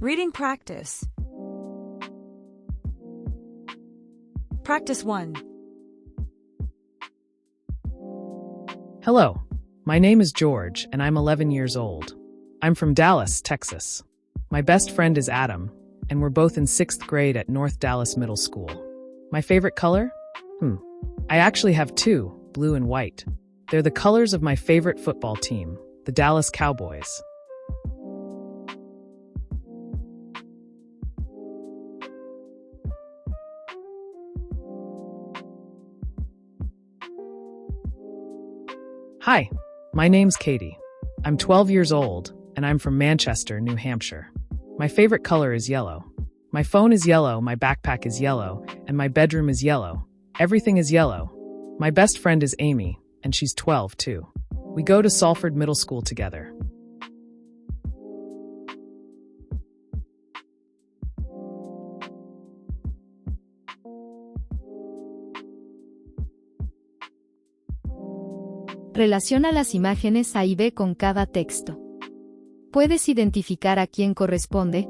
Reading practice. Practice 1. Hello, my name is George, and I'm 11 years old. I'm from Dallas, Texas. My best friend is Adam, and we're both in 6th grade at North Dallas Middle School. My favorite color? I actually have two, blue and white. They're the colors of my favorite football team, the Dallas Cowboys. Hi, my name's Katie. I'm 12 years old, and I'm from Manchester, New Hampshire. My favorite color is yellow. My phone is yellow, my backpack is yellow, and my bedroom is yellow. Everything is yellow. My best friend is Amy, and she's 12 too. We go to Salford Middle School together. Relaciona las imágenes A y B con cada texto. ¿Puedes identificar a quién corresponde?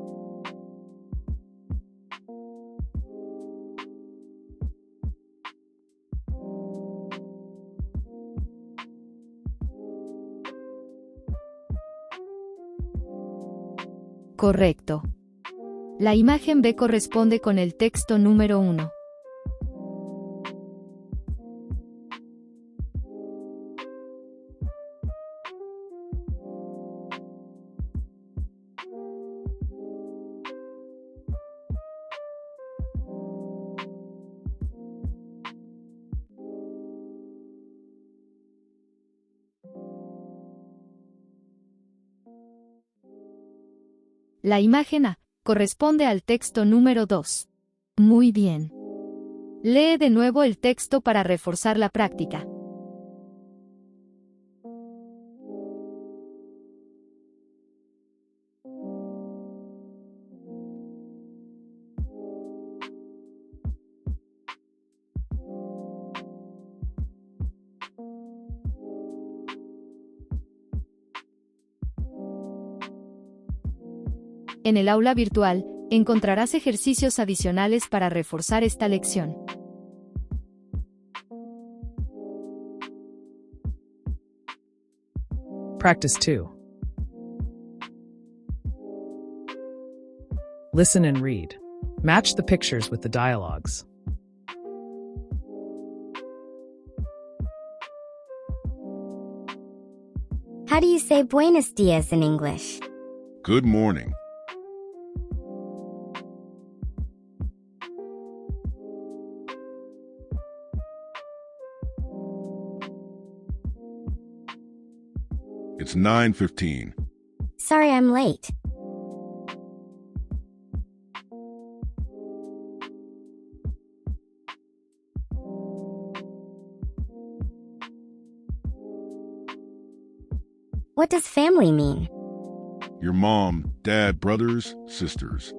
Correcto. La imagen B corresponde con el texto número 1. La imagen A corresponde al texto número 2. Muy bien. Lee de nuevo el texto para reforzar la práctica. En el aula virtual, encontrarás ejercicios adicionales para reforzar esta lección. Practice 2. Listen and read. Match the pictures with the dialogues. How do you say buenos dias in English? Good morning. It's 9:15. Sorry I'm late. What does family mean? Your mom, dad, brothers, sisters.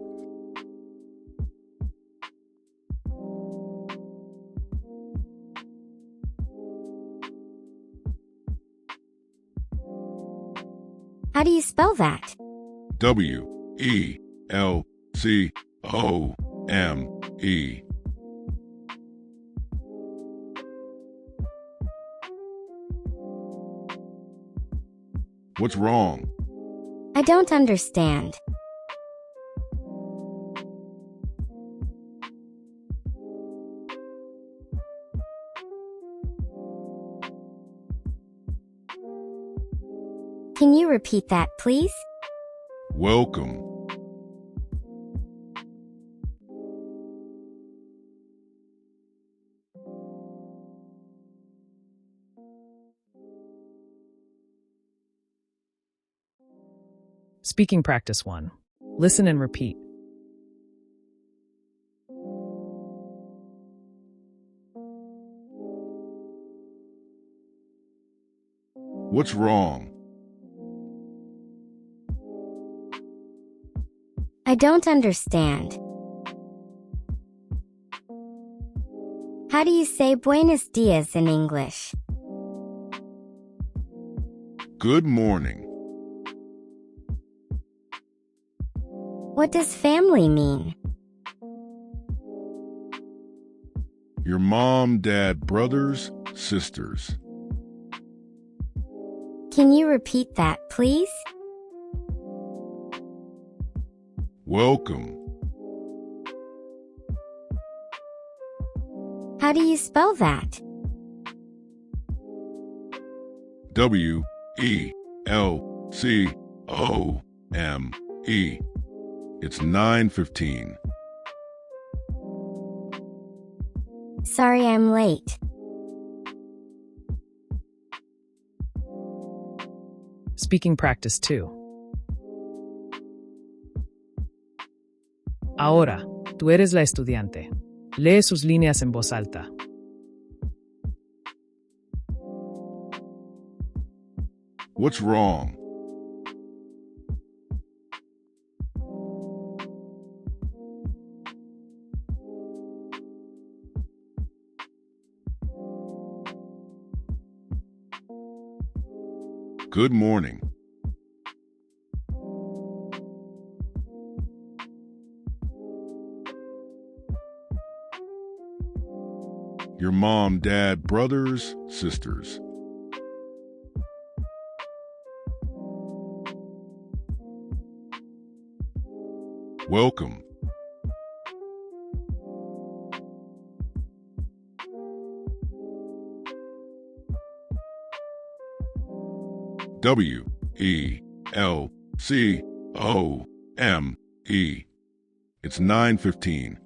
How do you spell that? W-E-L-C-O-M-E. What's wrong? I don't understand. Can you repeat that, please? Welcome. Speaking practice 1. Listen and repeat. What's wrong? I don't understand. How do you say buenos dias in English? Good morning. What does family mean? Your mom, dad, brothers, sisters. Can you repeat that, please? Welcome. How do you spell that? W-E-L-C-O-M-E. It's 9:15. Sorry I'm late. Speaking practice 2. Ahora, tú eres la estudiante. Lee sus líneas en voz alta. What's wrong? Good morning. Your mom, dad, brothers, sisters. Welcome. W-E-L-C-O-M-E. It's 9:15.